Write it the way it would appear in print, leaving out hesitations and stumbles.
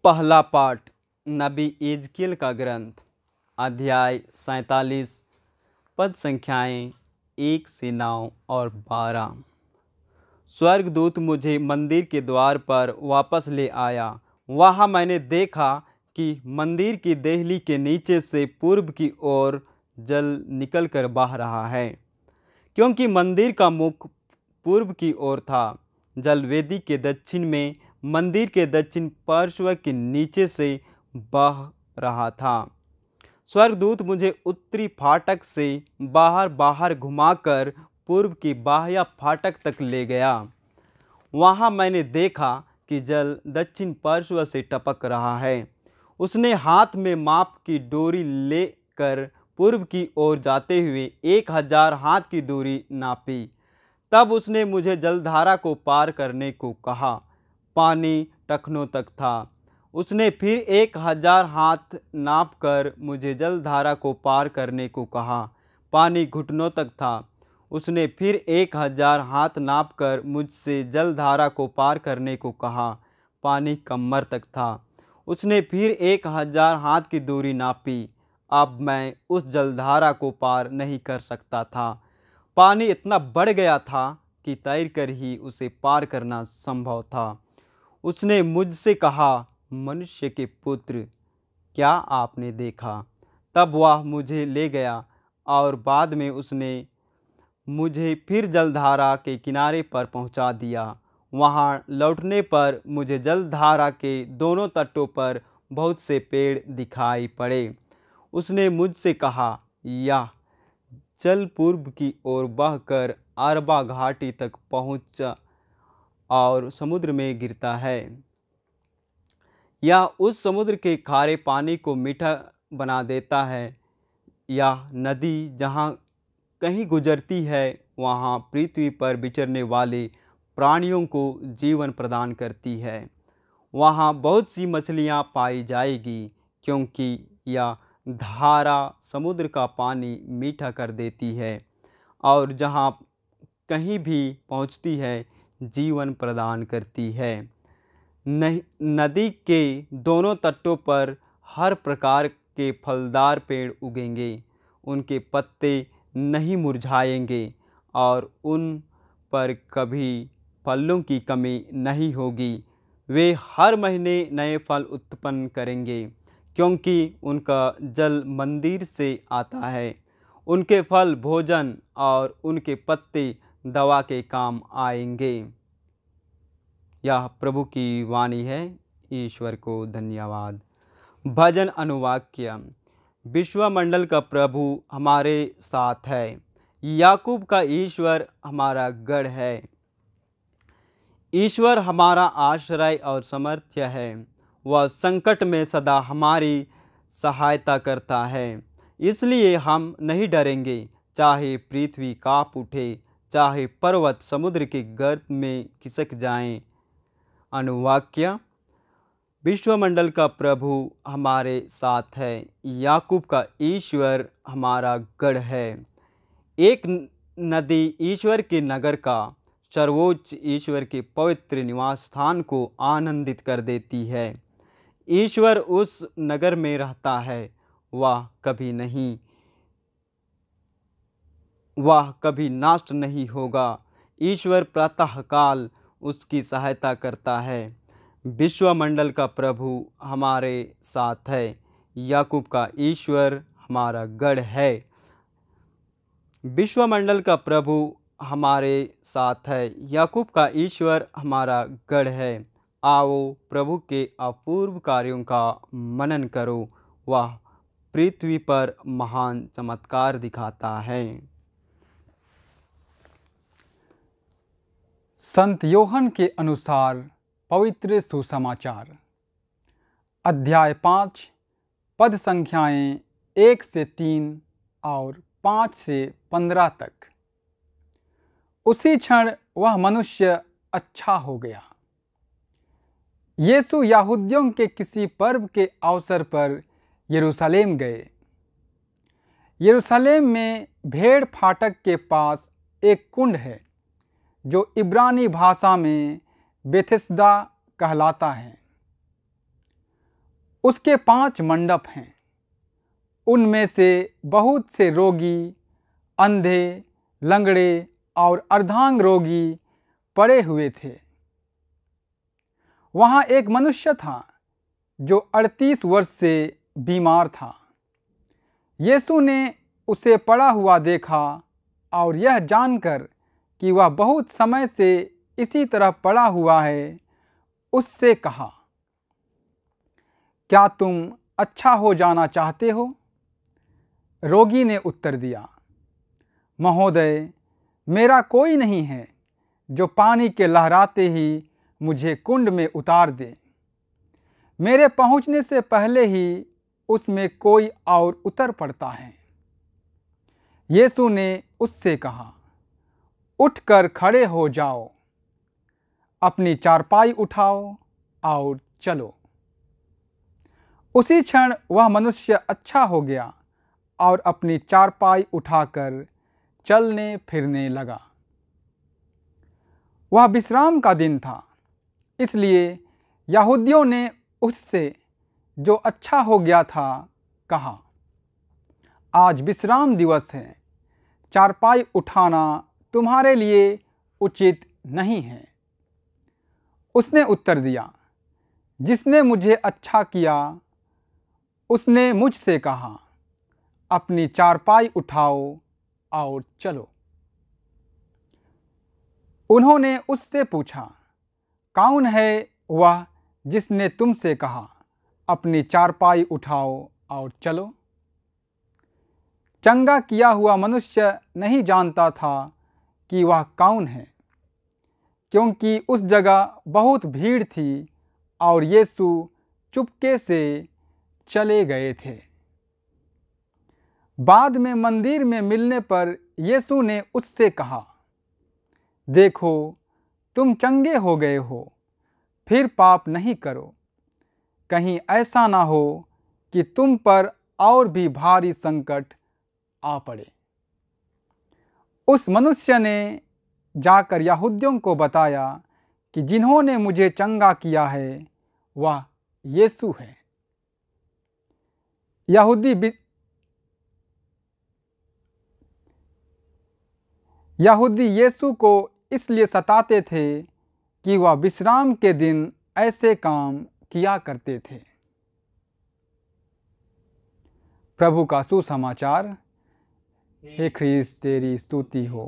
पहला पाठ नबी एजकेल का ग्रंथ, अध्याय 47, पद संख्याएं 1 से 9 और 12। स्वर्गदूत मुझे मंदिर के द्वार पर वापस ले आया। वहाँ मैंने देखा कि मंदिर की देहली के नीचे से पूर्व की ओर जल निकलकर बह रहा है, क्योंकि मंदिर का मुख पूर्व की ओर था। जल वेदी के दक्षिण में मंदिर के दक्षिण पार्श्व के नीचे से बह रहा था। स्वर्गदूत मुझे उत्तरी फाटक से बाहर घुमाकर पूर्व की बाह्य फाटक तक ले गया। वहाँ मैंने देखा कि जल दक्षिण पार्श्व से टपक रहा है। उसने हाथ में माप की डोरी लेकर पूर्व की ओर जाते हुए 1000 हाथ की दूरी नापी। तब उसने मुझे जलधारा को पार करने को कहा। पानी टखनों तक था। उसने फिर 1000 हाथ नापकर मुझे जलधारा को पार करने को कहा। पानी घुटनों तक था। उसने फिर 1000 हाथ नापकर मुझसे जलधारा को पार करने को कहा। पानी कमर तक था। उसने फिर 1000 हाथ की दूरी नापी। अब मैं उस जलधारा को पार नहीं कर सकता था। पानी इतना बढ़ गया था कि तैरकर ही उसे पार करना संभव था। उसने मुझसे कहा, मनुष्य के पुत्र, क्या आपने देखा? तब वह मुझे ले गया और बाद में उसने मुझे फिर जलधारा के किनारे पर पहुंचा दिया। वहां लौटने पर मुझे जलधारा के दोनों तटों पर बहुत से पेड़ दिखाई पड़े। उसने मुझसे कहा, यह जल पूर्व की ओर बहकर अरबा घाटी तक पहुंचा और समुद्र में गिरता है। यह उस समुद्र के खारे पानी को मीठा बना देता है। यह नदी जहाँ कहीं गुजरती है, वहाँ पृथ्वी पर विचरने वाले प्राणियों को जीवन प्रदान करती है। वहाँ बहुत सी मछलियाँ पाई जाएगी, क्योंकि यह धारा समुद्र का पानी मीठा कर देती है और जहाँ कहीं भी पहुँचती है जीवन प्रदान करती है। नदी के दोनों तटों पर हर प्रकार के फलदार पेड़ उगेंगे। उनके पत्ते नहीं मुरझाएंगे और उन पर कभी फलों की कमी नहीं होगी। वे हर महीने नए फल उत्पन्न करेंगे, क्योंकि उनका जल मंदिर से आता है। उनके फल भोजन और उनके पत्ते दवा के काम आएंगे। यह प्रभु की वाणी है। ईश्वर को धन्यवाद। भजन अनुवाक्य। विश्वमंडल का प्रभु हमारे साथ है। याकूब का ईश्वर हमारा गढ़ है। ईश्वर हमारा आश्रय और सामर्थ्य है। वह संकट में सदा हमारी सहायता करता है। इसलिए हम नहीं डरेंगे, चाहे पृथ्वी काँप उठे, चाहे पर्वत समुद्र के गर्त में खिसक जाएं। अनुवाक्य। विश्वमंडल का प्रभु हमारे साथ है। याकूब का ईश्वर हमारा गढ़ है। एक नदी ईश्वर के नगर का, सर्वोच्च ईश्वर के पवित्र निवास स्थान को आनंदित कर देती है। ईश्वर उस नगर में रहता है। वह कभी नष्ट नहीं होगा। ईश्वर प्रातःकाल उसकी सहायता करता है। विश्वमंडल का प्रभु हमारे साथ है। याकूब का ईश्वर हमारा गढ़ है। विश्वमंडल का प्रभु हमारे साथ है। याकूब का ईश्वर हमारा गढ़ है। आओ प्रभु के अपूर्व कार्यों का मनन करो। वह पृथ्वी पर महान चमत्कार दिखाता है। संत योहन के अनुसार पवित्र सुसमाचार, अध्याय 5, पद संख्याएं 1 से 3 और 5 से 15 तक। उसी क्षण वह मनुष्य अच्छा हो गया। यीशु यहूदियों के किसी पर्व के अवसर पर यरूशलेम गए। यरूशलेम में भेड़ फाटक के पास एक कुंड है, जो इब्रानी भाषा में बेथेस्दा कहलाता है। उसके 5 मंडप हैं। उनमें से बहुत से रोगी, अंधे, लंगड़े और अर्धांग रोगी पड़े हुए थे। वहाँ एक मनुष्य था जो 38 वर्ष से बीमार था। यीशु ने उसे पड़ा हुआ देखा और यह जानकर कि वह बहुत समय से इसी तरह पड़ा हुआ है, उससे कहा, क्या तुम अच्छा हो जाना चाहते हो? रोगी ने उत्तर दिया, महोदय, मेरा कोई नहीं है जो पानी के लहराते ही मुझे कुंड में उतार दे। मेरे पहुंचने से पहले ही उसमें कोई और उतर पड़ता है। यीशु ने उससे कहा, उठकर खड़े हो जाओ, अपनी चारपाई उठाओ और चलो। उसी क्षण वह मनुष्य अच्छा हो गया और अपनी चारपाई उठाकर चलने फिरने लगा। वह विश्राम का दिन था, इसलिए यहूदियों ने उससे, जो अच्छा हो गया था, कहा, आज विश्राम दिवस है, चारपाई उठाना तुम्हारे लिए उचित नहीं है। उसने उत्तर दिया, जिसने मुझे अच्छा किया उसने मुझसे कहा, अपनी चारपाई उठाओ और चलो। उन्होंने उससे पूछा, कौन है वह जिसने तुमसे कहा, अपनी चारपाई उठाओ और चलो? चंगा किया हुआ मनुष्य नहीं जानता था कि वह कौन है, क्योंकि उस जगह बहुत भीड़ थी और यीशु चुपके से चले गए थे। बाद में मंदिर में मिलने पर यीशु ने उससे कहा, देखो, तुम चंगे हो गए हो, फिर पाप नहीं करो, कहीं ऐसा ना हो कि तुम पर और भी भारी संकट आ पड़े। उस मनुष्य ने जाकर यहूदियों को बताया कि जिन्होंने मुझे चंगा किया है वह यीशु है। यहूदी यीशु को इसलिए सताते थे कि वह विश्राम के दिन ऐसे काम किया करते थे। प्रभु का सुसमाचार। हे ख्रीस्त, तेरी स्तुति हो।